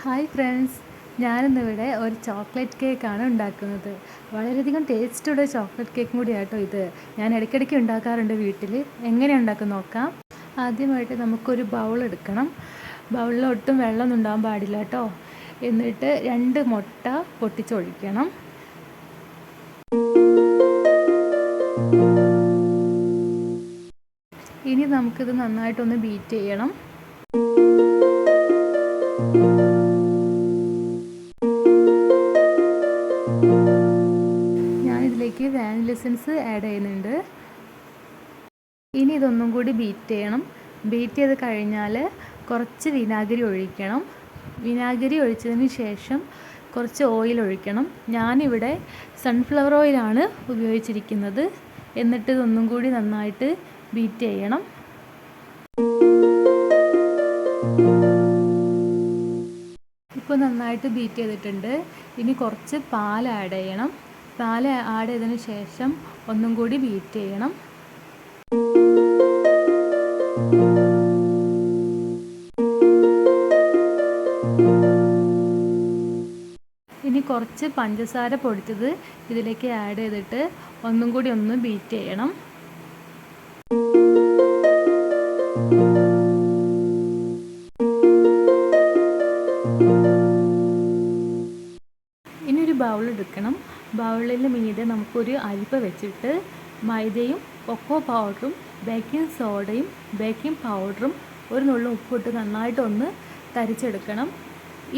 Hi friends, ഞാനിന്നിവിടെ ഒരു chocolate കേക്കാണ് ഉണ്ടാക്കുന്നത്. വളരെയധികം ടേസ്റ്റുള്ള ചോക്ലേറ്റ് കേക്കും കൂടിയാട്ടോ ഇത്. ഞാൻ ഇടയ്ക്കിടയ്ക്ക് ഉണ്ടാക്കാറുണ്ട് വീട്ടിൽ. എങ്ങനെ ഉണ്ടാക്കും നോക്കാം. ആദ്യമായിട്ട് നമുക്കൊരു ബൗൾ എടുക്കണം. ബൗളിൽ ഒട്ടും വെള്ളമൊന്നും ഉണ്ടാകാൻ പാടില്ല കേട്ടോ. എന്നിട്ട് 2 മുട്ട പൊട്ടിച്ചൊഴിക്കണം. ഇനി നമുക്കിത് നന്നായിട്ടൊന്ന് ബീറ്റ് ചെയ്യണം. ഞാനിതിലേക്ക് വാനില എസൻസ് ആഡ് ചെയ്യുന്നുണ്ട്. ഇനി ഇതൊന്നും കൂടി ബീറ്റ് ചെയ്യണം. ബീറ്റ് ചെയ്ത് കഴിഞ്ഞാൽ കുറച്ച് വിനാഗിരി ഒഴിക്കണം. വിനാഗിരി ഒഴിച്ചതിന് ശേഷം കുറച്ച് ഓയിൽ ഒഴിക്കണം. ഞാനിവിടെ സൺഫ്ലവർ ഓയിലാണ് ഉപയോഗിച്ചിരിക്കുന്നത്. എന്നിട്ട് ഇതൊന്നും കൂടി നന്നായിട്ട് ബീറ്റ് ചെയ്യണം. ഇപ്പോൾ നന്നായിട്ട് ബീറ്റ് ചെയ്തിട്ടുണ്ട്. ഇനി കുറച്ച് പാൽ ആഡ് ചെയ്യണം. പാൽ ആഡ് ചെയ്തതിന് ശേഷം ഒന്നും കൂടി ബീറ്റ് ചെയ്യണം. ഇനി കുറച്ച് പഞ്ചസാര പൊടിച്ചത് ഇതിലേക്ക് ആഡ് ചെയ്തിട്ട് ഒന്നും കൂടി ഒന്ന് ബീറ്റ് ചെയ്യണം. ഇനി ഒരു ബൗൾ എടുക്കണം. ബൗളിൽ മീതെ നമുക്കൊരു അരിപ്പ വെച്ചിട്ട് മൈദയും കൊക്കോ പൗഡറും ബേക്കിംഗ് സോഡയും ബേക്കിംഗ് പൗഡറും ഒരു നുള്ളു ഉപ്പിട്ട് നന്നായിട്ടൊന്ന് തരിച്ചെടുക്കണം.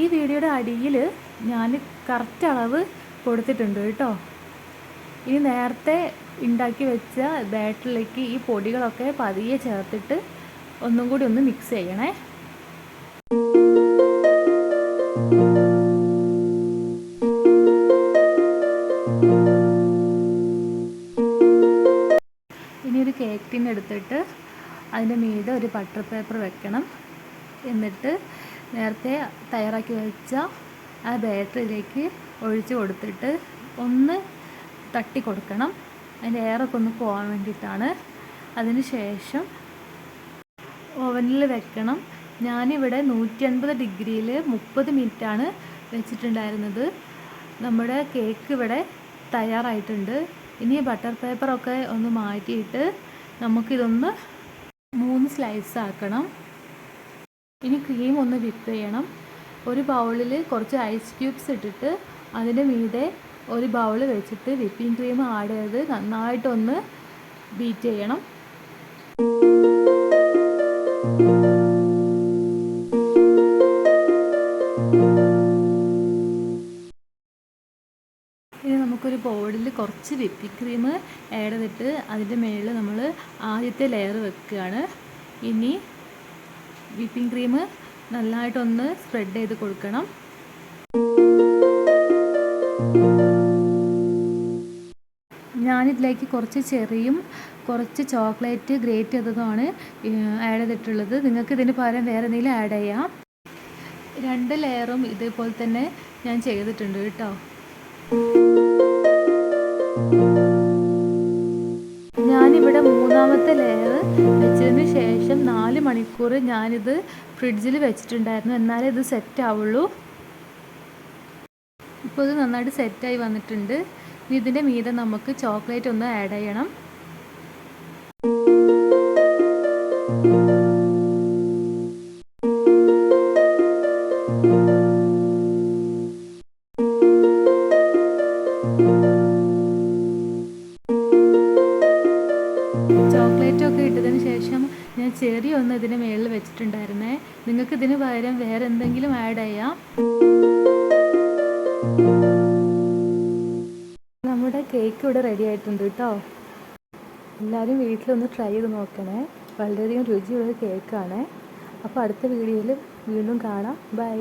ഈ വീഡിയോയുടെ അടിയിൽ ഞാൻ കറക്റ്റ് അളവ് കൊടുത്തിട്ടുണ്ട് കേട്ടോ. ഇനി നേരത്തെ ഉണ്ടാക്കി വെച്ച ബാറ്ററിലേക്ക് ഈ പൊടികളൊക്കെ പതിയെ ചേർത്തിട്ട് ഒന്നും കൂടി ഒന്ന് മിക്സ് ചെയ്യണേ. ഇനി ഒരു കേക്ക് ടിൻ എടുത്തിട്ട് അതിൻ്റെ മീതെ ഒരു ബട്ടർ പേപ്പർ വെക്കണം. എന്നിട്ട് നേരത്തെ തയ്യാറാക്കി വെച്ച ആ ബാറ്ററിയിലേക്ക് ഒഴിച്ച് കൊടുത്തിട്ട് ഒന്ന് തട്ടി കൊടുക്കണം. അതിൻ്റെ എയറൊക്കെ ഒന്ന് പോകാൻ വേണ്ടിയിട്ടാണ്. അതിന് ശേഷം ഓവനിൽ വെക്കണം. ഞാനിവിടെ 150 ഡിഗ്രിയിൽ 30 മിനിറ്റാണ് വെച്ചിട്ടുണ്ടായിരുന്നത്. നമ്മുടെ കേക്ക് ഇവിടെ തയ്യാറായിട്ടുണ്ട്. ഇനി ബട്ടർ പേപ്പറൊക്കെ ഒന്ന് മാറ്റിയിട്ട് നമുക്കിതൊന്ന് 3 സ്ലൈസ് ആക്കണം. ഇനി ക്രീം ഒന്ന് വിപ്പ് ചെയ്യണം. ഒരു ബൗളിൽ കുറച്ച് ഐസ് ക്യൂബ്സ് ഇട്ടിട്ട് അതിൻ്റെ മീതെ ഒരു ബൗൾ വെച്ചിട്ട് വിപ്പിംഗ് ക്രീം ആഡ് ചെയ്ത് നന്നായിട്ടൊന്ന് ബീറ്റ് ചെയ്യണം. ഇനി നമുക്കൊരു ബൗളിൽ കുറച്ച് വിപ്പിംഗ് ക്രീം ആഡ് ചെയ്തിട്ട് അതിൻ്റെ മുകളിൽ നമ്മൾ ആദ്യത്തെ ലെയർ വെക്കുകയാണ്. ഇനി വിപ്പിംഗ് ക്രീം നന്നായിട്ടൊന്ന് സ്പ്രെഡ് ചെയ്ത് കൊടുക്കണം. ഞാനിതിലേക്ക് കുറച്ച് ചെറിയും കുറച്ച് ചോക്ലേറ്റ് ഗ്രേറ്റ് ചെയ്തതുമാണ് ആഡ് ചെയ്തിട്ടുള്ളത്. നിങ്ങൾക്ക് ഇതിന് പകരം വേറെ എന്തെങ്കിലും ആഡ് ചെയ്യാം. 2 ലെയറും ഇതേപോലെ തന്നെ ഞാൻ ചെയ്തിട്ടുണ്ട് കേട്ടോ. ഞാനിവിടെ 3ാമത്തെ ലെയർ വെച്ചതിന് ശേഷം 4 മണിക്കൂർ ഞാനിത് ഫ്രിഡ്ജിൽ വെച്ചിട്ടുണ്ടായിരുന്നു. എന്നാലേ ഇത് സെറ്റ് ആവുള്ളൂ. ഇപ്പോൾ ഇത് നന്നായിട്ട് സെറ്റായി വന്നിട്ടുണ്ട്. ഇനി ഇതിൻ്റെ മീതെ നമുക്ക് ചോക്ലേറ്റ് ഒന്ന് ആഡ് ചെയ്യണം. ചോക്ലേറ്റൊക്കെ ഇട്ടതിന് ശേഷം ഞാൻ ചെറി ഒന്ന് ഇതിന് മുകളിൽ വെച്ചിട്ടുണ്ടായിരുന്നേ. നിങ്ങൾക്ക് ഇതിന് പകരം വേറെ എന്തെങ്കിലും ആഡ് ചെയ്യാം. നമ്മുടെ കേക്ക് ഇവിടെ റെഡി ആയിട്ടുണ്ട് കേട്ടോ. എല്ലാവരും വീട്ടിലൊന്ന് ട്രൈ ചെയ്ത് നോക്കണേ. വളരെയധികം രുചിയുള്ളൊരു കേക്കാണ്. അപ്പോൾ അടുത്ത വീഡിയോയിൽ വീണ്ടും കാണാം. ബൈ.